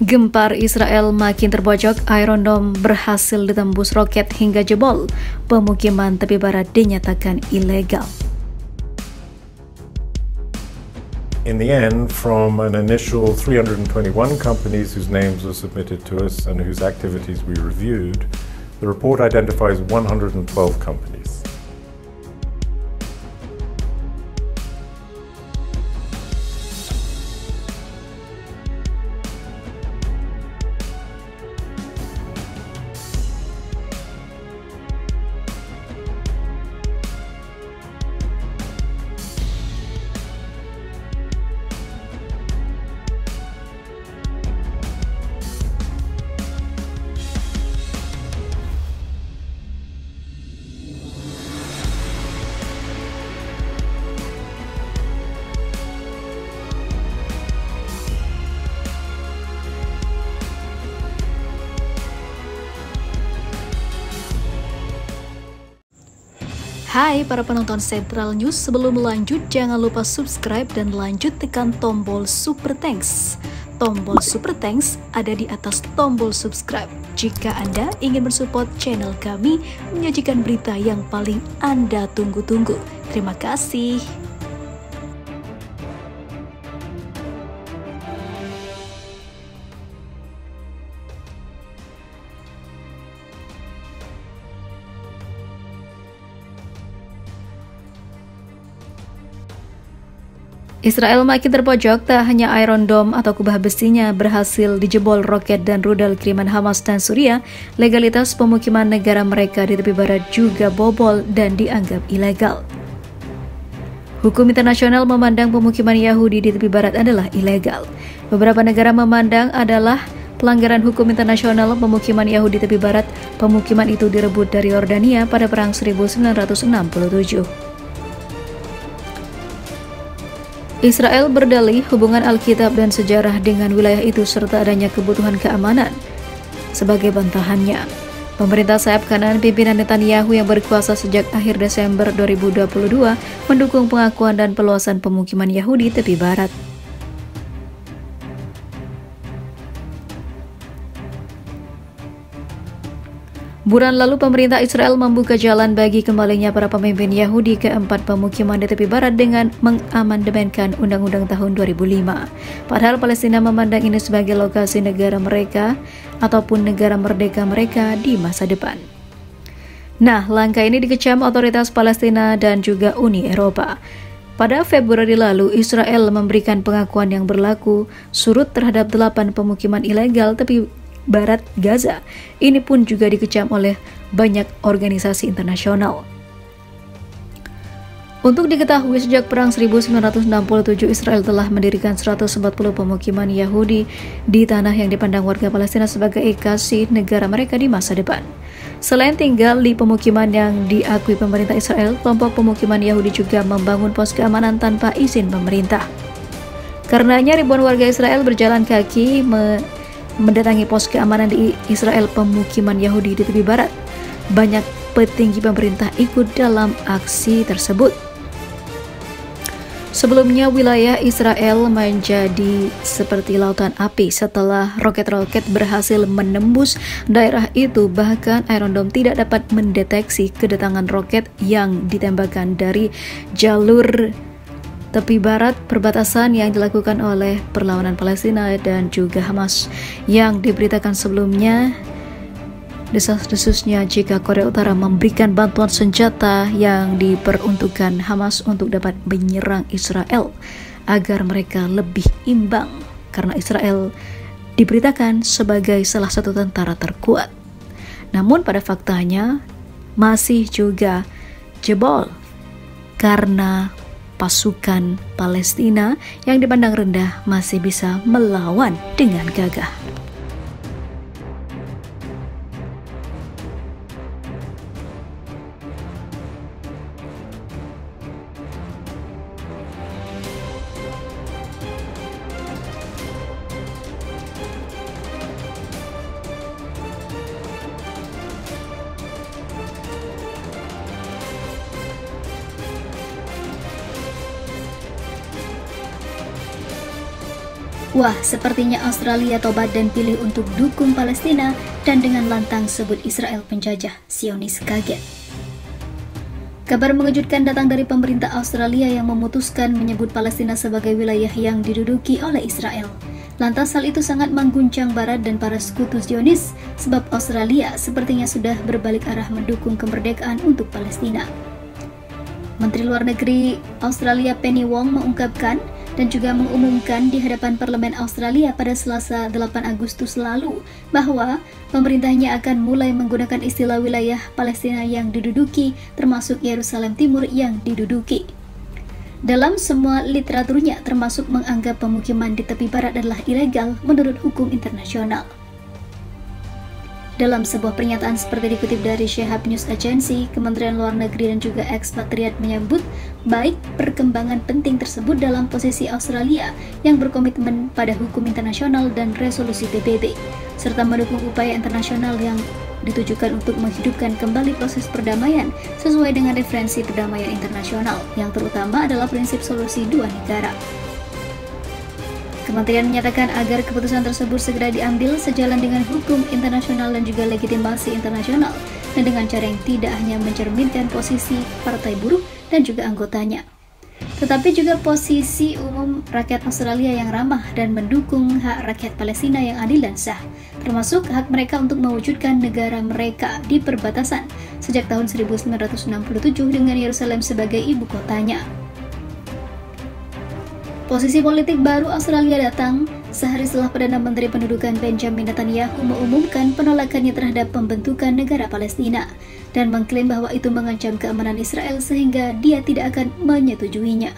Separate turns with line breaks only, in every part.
Gempar Israel makin terpojok, Iron Dome berhasil ditembus roket hingga jebol. Pemukiman tepi barat dinyatakan ilegal.
In the end, from an initial 321 companies whose names were submitted to us and whose activities we reviewed, the report identifies 112 companies.
Hai para penonton Sentral News, sebelum lanjut jangan lupa subscribe dan lanjut tekan tombol Super Thanks. Tombol Super Thanks ada di atas tombol subscribe. Jika Anda ingin mensupport channel kami menyajikan berita yang paling Anda tunggu-tunggu. Terima kasih. Israel makin terpojok, tak hanya Iron Dome atau kubah besinya berhasil dijebol roket dan rudal kiriman Hamas dan Suriah, legalitas pemukiman negara mereka di tepi barat juga bobol dan dianggap ilegal. Hukum internasional memandang pemukiman Yahudi di tepi barat adalah ilegal. Beberapa negara memandang adalah pelanggaran hukum internasional pemukiman Yahudi di tepi barat. Pemukiman itu direbut dari Yordania pada Perang 1967. Israel berdalih hubungan Alkitab dan sejarah dengan wilayah itu serta adanya kebutuhan keamanan. Sebagai bantahannya, pemerintah sayap kanan pimpinan Netanyahu yang berkuasa sejak akhir Desember 2022 mendukung pengakuan dan peluasan pemukiman Yahudi tepi barat. Bulan lalu pemerintah Israel membuka jalan bagi kembalinya para pemimpin Yahudi ke 4 pemukiman di tepi barat dengan mengamandemenkan Undang-Undang tahun 2005. Padahal Palestina memandang ini sebagai lokasi negara mereka ataupun negara merdeka mereka di masa depan. Nah, langkah ini dikecam otoritas Palestina dan juga Uni Eropa. Pada Februari lalu, Israel memberikan pengakuan yang berlaku surut terhadap 8 pemukiman ilegal tepi barat Gaza. Ini pun juga dikecam oleh banyak organisasi internasional. Untuk diketahui, sejak Perang 1967 Israel telah mendirikan 140 pemukiman Yahudi di tanah yang dipandang warga Palestina sebagai ekasi negara mereka di masa depan. Selain tinggal di pemukiman yang diakui pemerintah Israel, kelompok pemukiman Yahudi juga membangun pos keamanan tanpa izin pemerintah. Karenanya ribuan warga Israel berjalan kaki mendatangi pos keamanan di Israel pemukiman Yahudi di tepi barat. Banyak petinggi pemerintah ikut dalam aksi tersebut. Sebelumnya wilayah Israel menjadi seperti lautan api setelah roket-roket berhasil menembus daerah itu. Bahkan Iron Dome tidak dapat mendeteksi kedatangan roket yang ditembakkan dari jalur tepi barat perbatasan yang dilakukan oleh perlawanan Palestina dan juga Hamas yang diberitakan sebelumnya desas-desusnya jika Korea Utara memberikan bantuan senjata yang diperuntukkan Hamas untuk dapat menyerang Israel agar mereka lebih imbang karena Israel diberitakan sebagai salah satu tentara terkuat. Namun pada faktanya masih juga jebol karena pasukan Palestina yang dipandang rendah masih bisa melawan dengan gagah. Wah, sepertinya Australia tobat dan pilih untuk dukung Palestina dan dengan lantang sebut Israel penjajah. Zionis kaget. Kabar mengejutkan datang dari pemerintah Australia yang memutuskan menyebut Palestina sebagai wilayah yang diduduki oleh Israel. Lantas hal itu sangat mengguncang Barat dan para sekutu Zionis, sebab Australia sepertinya sudah berbalik arah mendukung kemerdekaan untuk Palestina. Menteri Luar Negeri Australia Penny Wong mengungkapkan dan juga mengumumkan di hadapan Parlemen Australia pada Selasa 8 Agustus lalu bahwa pemerintahnya akan mulai menggunakan istilah wilayah Palestina yang diduduki, termasuk Yerusalem Timur yang diduduki. Dalam semua literaturnya, termasuk menganggap pemukiman di tepi barat adalah ilegal menurut hukum internasional. Dalam sebuah pernyataan seperti dikutip dari Shehab News Agency, Kementerian Luar Negeri dan juga ekspatriat menyebut baik perkembangan penting tersebut dalam posisi Australia yang berkomitmen pada hukum internasional dan resolusi PBB, serta mendukung upaya internasional yang ditujukan untuk menghidupkan kembali proses perdamaian sesuai dengan referensi perdamaian internasional, yang terutama adalah prinsip solusi dua negara. Kementerian menyatakan agar keputusan tersebut segera diambil sejalan dengan hukum internasional dan juga legitimasi internasional, dan dengan cara yang tidak hanya mencerminkan posisi partai buruh dan juga anggotanya, tetapi juga posisi umum rakyat Australia yang ramah dan mendukung hak rakyat Palestina yang adil dan sah, termasuk hak mereka untuk mewujudkan negara mereka di perbatasan sejak tahun 1967 dengan Yerusalem sebagai ibu kotanya. Posisi politik baru Australia datang sehari setelah Perdana Menteri Pendudukan Benjamin Netanyahu mengumumkan penolakannya terhadap pembentukan negara Palestina dan mengklaim bahwa itu mengancam keamanan Israel sehingga dia tidak akan menyetujuinya.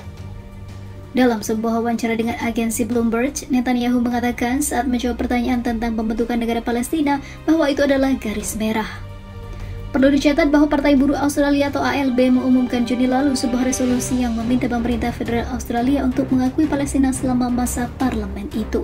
Dalam sebuah wawancara dengan agensi Bloomberg, Netanyahu mengatakan saat menjawab pertanyaan tentang pembentukan negara Palestina bahwa itu adalah garis merah. Perlu dicatat bahwa Partai Buruh Australia atau ALB mengumumkan Juni lalu sebuah resolusi yang meminta pemerintah federal Australia untuk mengakui Palestina selama masa parlemen itu.